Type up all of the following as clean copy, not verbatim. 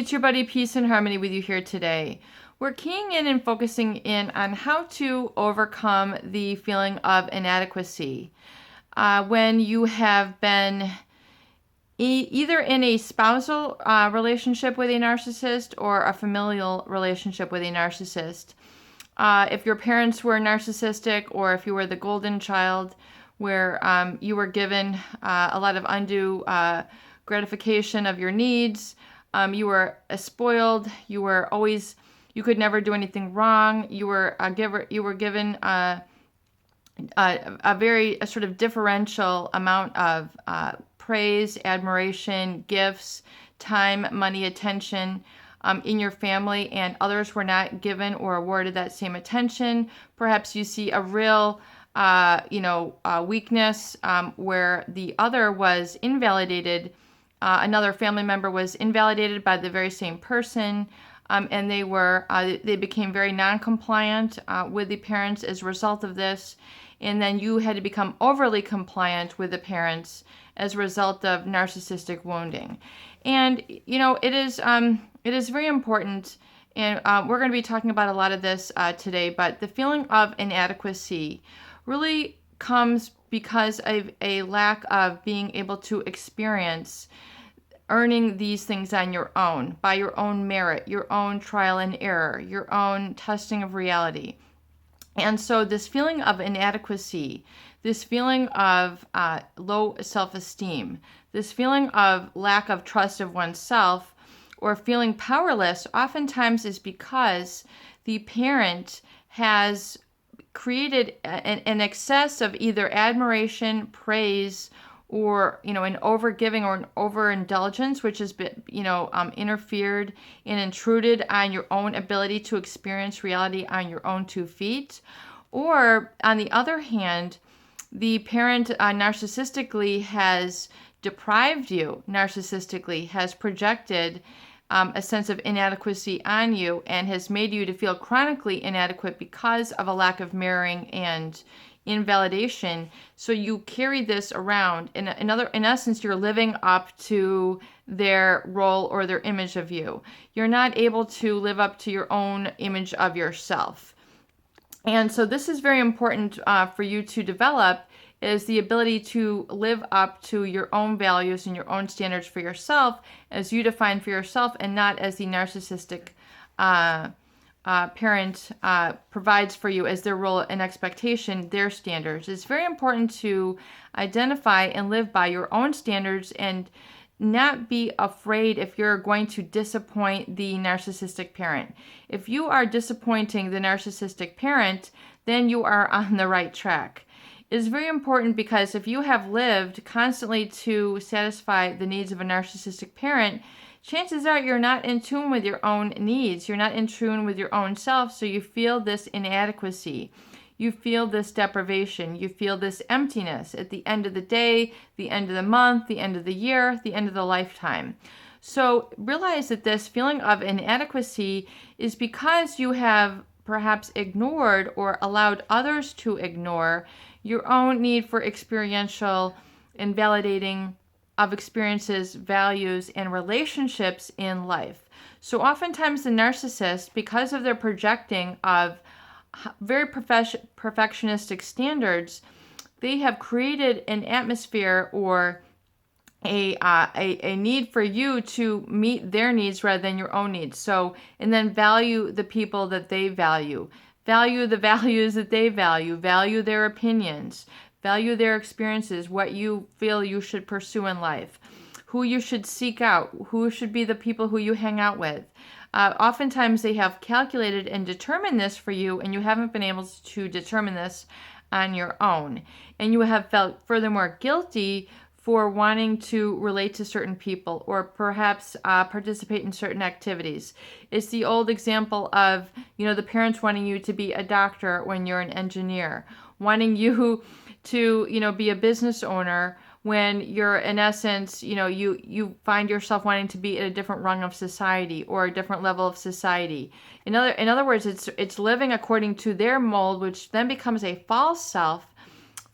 Teacher Buddy, peace and harmony with you here today. We're keying in and focusing in on how to overcome the feeling of inadequacy when you have been either in a spousal relationship with a narcissist or a familial relationship with a narcissist. If your parents were narcissistic, or if you were the golden child where you were given a lot of undue gratification of your needs, you were spoiled, you could never do anything wrong, you were given a sort of differential amount of praise, admiration, gifts, time, money, attention in your family, and others were not given or awarded that same attention. Perhaps you see a real weakness where the other was invalidated. Another family member was invalidated by the very same person, and they became very non-compliant with the parents as a result of this. And then you had to become overly compliant with the parents as a result of narcissistic wounding. And it is very important, and we're going to be talking about a lot of this today. But the feeling of inadequacy really comes because of a lack of being able to experience earning these things on your own, by your own merit, your own trial and error, your own testing of reality. And so this feeling of inadequacy, this feeling of low self-esteem, this feeling of lack of trust of oneself, or feeling powerless, oftentimes is because the parent has created an excess of either admiration, praise, or an overgiving or an overindulgence, which has been interfered and intruded on your own ability to experience reality on your own 2 feet. Or on the other hand, the parent narcissistically has deprived you, has projected a sense of inadequacy on you, and has made you to feel chronically inadequate because of a lack of mirroring and invalidation. So you carry this around. In essence, you're living up to their role or their image of you. You're not able to live up to your own image of yourself. And so this is very important for you to develop, is the ability to live up to your own values and your own standards for yourself as you define for yourself, and not as the narcissistic parent provides for you as their role and expectation, their standards. It's very important to identify and live by your own standards and not be afraid if you're going to disappoint the narcissistic parent. If you are disappointing the narcissistic parent, then you are on the right track. It's very important, because if you have lived constantly to satisfy the needs of a narcissistic parent, chances are you're not in tune with your own needs. You're not in tune with your own self, so you feel this inadequacy. You feel this deprivation. You feel this emptiness at the end of the day, the end of the month, the end of the year, the end of the lifetime. So realize that this feeling of inadequacy is because you have perhaps ignored or allowed others to ignore your own need for experiential and validating of experiences, values, and relationships in life. So oftentimes the narcissist, because of their projecting of very perfectionistic standards, they have created an atmosphere or a need for you to meet their needs rather than your own needs. So, and then value the people that they value the values that they value their opinions, value their experiences, what you feel you should pursue in life, who you should seek out, who should be the people who you hang out with. Oftentimes they have calculated and determined this for you, and you haven't been able to determine this on your own. And you have felt furthermore guilty for wanting to relate to certain people, or perhaps participate in certain activities. It's the old example of, the parents wanting you to be a doctor when you're an engineer, wanting you to, be a business owner when you're, in essence, you find yourself wanting to be at a different rung of society or a different level of society. In other words, it's living according to their mold, which then becomes a false self,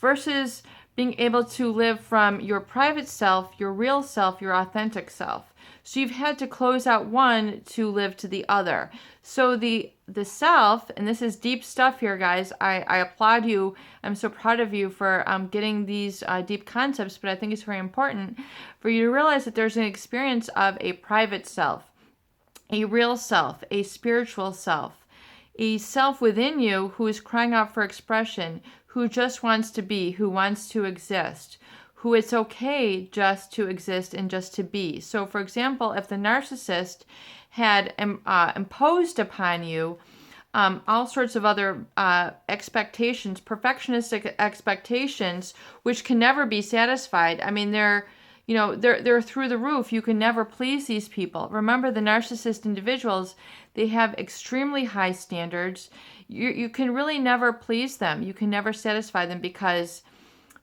versus being able to live from your private self, your real self, your authentic self. So you've had to close out one to live to the other. So the self, and this is deep stuff here, guys. I applaud you. I'm so proud of you for getting these deep concepts, but I think it's very important for you to realize that there's an experience of a private self, a real self, a spiritual self, a self within you who is crying out for expression, who just wants to be, who wants to exist, who it's okay just to exist and just to be. So, for example, if the narcissist had imposed upon you all sorts of other expectations, perfectionistic expectations, which can never be satisfied. I mean, they're through the roof. You can never please these people. Remember, the narcissist individuals, they have extremely high standards. You can really never please them. You can never satisfy them because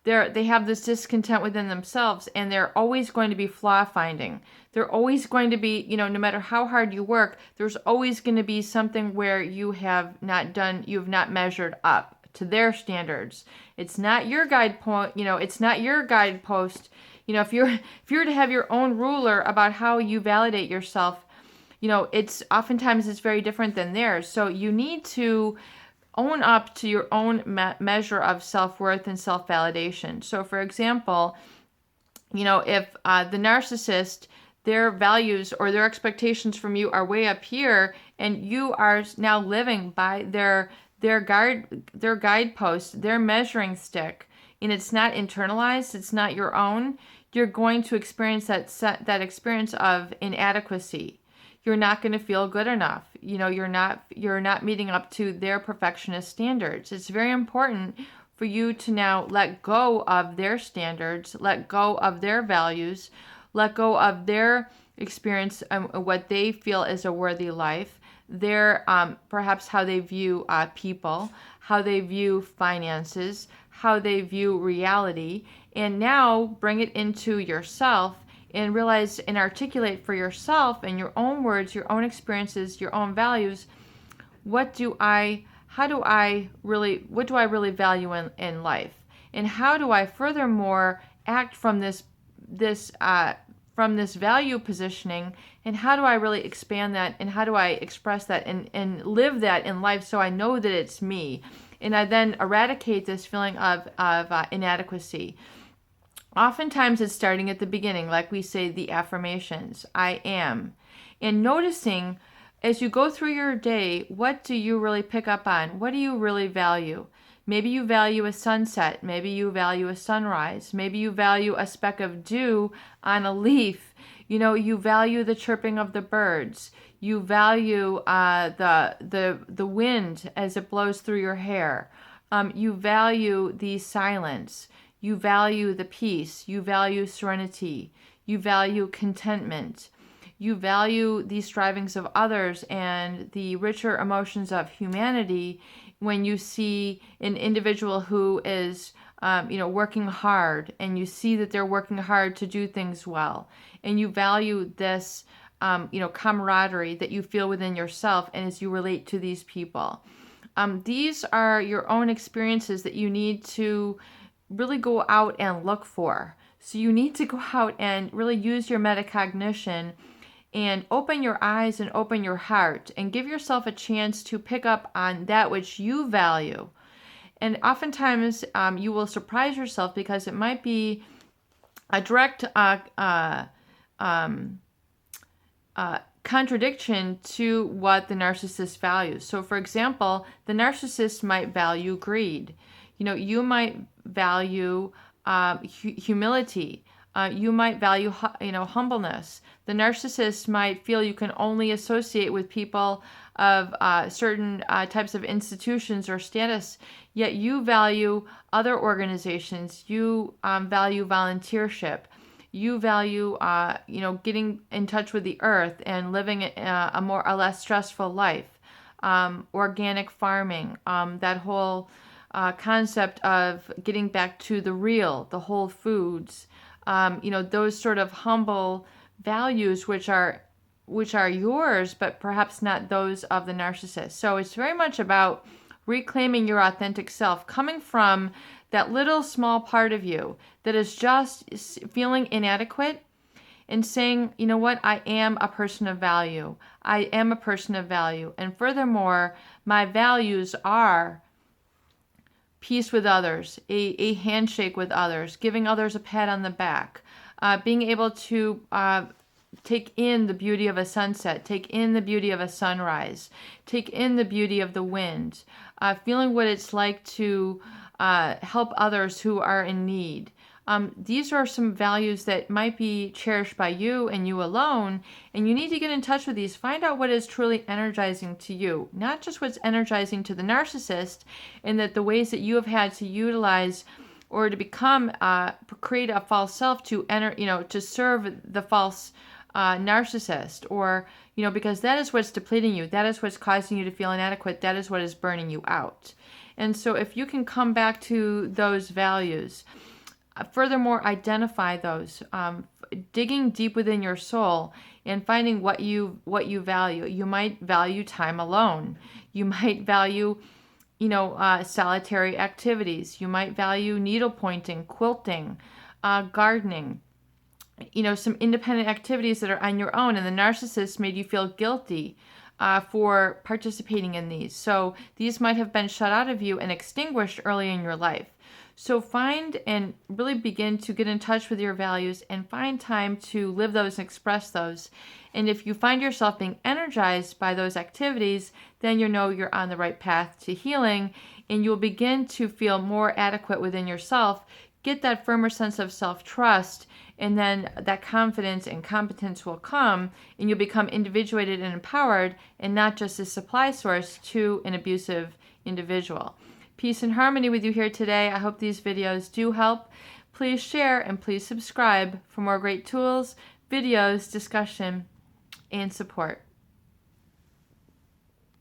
they have this discontent within themselves, and they're always going to be flaw finding. They're always going to be, no matter how hard you work, there's always going to be something where you have not measured up to their standards. It's not your guide point, it's not your guidepost. If you're to have your own ruler about how you validate yourself, it's oftentimes it's very different than theirs. So you need to own up to your own measure of self-worth and self-validation. So, for example, if the narcissist, their values or their expectations from you are way up here, and you are now living by their guidepost, their measuring stick, and it's not internalized, it's not your own, you're going to experience that experience of inadequacy. You're not going to feel good enough. You're not meeting up to their perfectionist standards. It's very important for you to now let go of their standards, let go of their values, let go of their experience and what they feel is a worthy life, their perhaps how they view people, how they view finances, how they view reality, and now bring it into yourself and realize and articulate for yourself in your own words, your own experiences, your own values, what do I really value in life? And how do I furthermore act from this value positioning, and how do I really expand that, and how do I express that and live that in life so I know that it's me? And I then eradicate this feeling of inadequacy. Oftentimes it's starting at the beginning, like we say the affirmations, I am. And noticing as you go through your day, what do you really pick up on? What do you really value? Maybe you value a sunset. Maybe you value a sunrise. Maybe you value a speck of dew on a leaf. You value the chirping of the birds. You value the wind as it blows through your hair. You value the silence. You value the peace. You value serenity. You value contentment. You value the strivings of others and the richer emotions of humanity when you see an individual who is, working hard, and you see that they're working hard to do things well. And you value this, camaraderie that you feel within yourself and as you relate to these people. These are your own experiences that you need to really go out and look for. So you need to go out and really use your metacognition and open your eyes and open your heart and give yourself a chance to pick up on that which you value. And oftentimes you will surprise yourself because it might be a direct contradiction to what the narcissist values. So, for example, the narcissist might value greed. You might value humility. You might value, humbleness. The narcissist might feel you can only associate with people of certain types of institutions or status, yet you value other organizations. You value volunteership. You value, getting in touch with the earth and living a less stressful life. Organic farming, that whole concept of getting back to the real, the whole foods, those sort of humble values which are yours, but perhaps not those of the narcissist. So it's very much about reclaiming your authentic self, coming from that little small part of you that is just feeling inadequate, and saying, you know what, I am a person of value. I am a person of value. And furthermore, my values are peace with others, a handshake with others, giving others a pat on the back, being able to take in the beauty of a sunset, take in the beauty of a sunrise, take in the beauty of the wind, feeling what it's like to help others who are in need. These are some values that might be cherished by you and you alone, and you need to get in touch with these. Find out what is truly energizing to you, not just what's energizing to the narcissist, and that the ways that you have had to utilize or to become, create a false self to enter, to serve the false narcissist, or, because that is what's depleting you. That is what's causing you to feel inadequate. That is what is burning you out. And so if you can come back to those values, furthermore, identify those, digging deep within your soul and finding what you value. You might value time alone. You might value, solitary activities. You might value needle pointing, quilting, gardening, some independent activities that are on your own, and the narcissist made you feel guilty for participating in these. So these might have been shut out of you and extinguished early in your life. So find and really begin to get in touch with your values and find time to live those and express those. And if you find yourself being energized by those activities, then you know you're on the right path to healing, and you'll begin to feel more adequate within yourself, get that firmer sense of self-trust, and then that confidence and competence will come, and you'll become individuated and empowered, and not just a supply source to an abusive individual. Peace and harmony with you here today. I hope these videos do help. Please share and please subscribe for more great tools, videos, discussion, and support.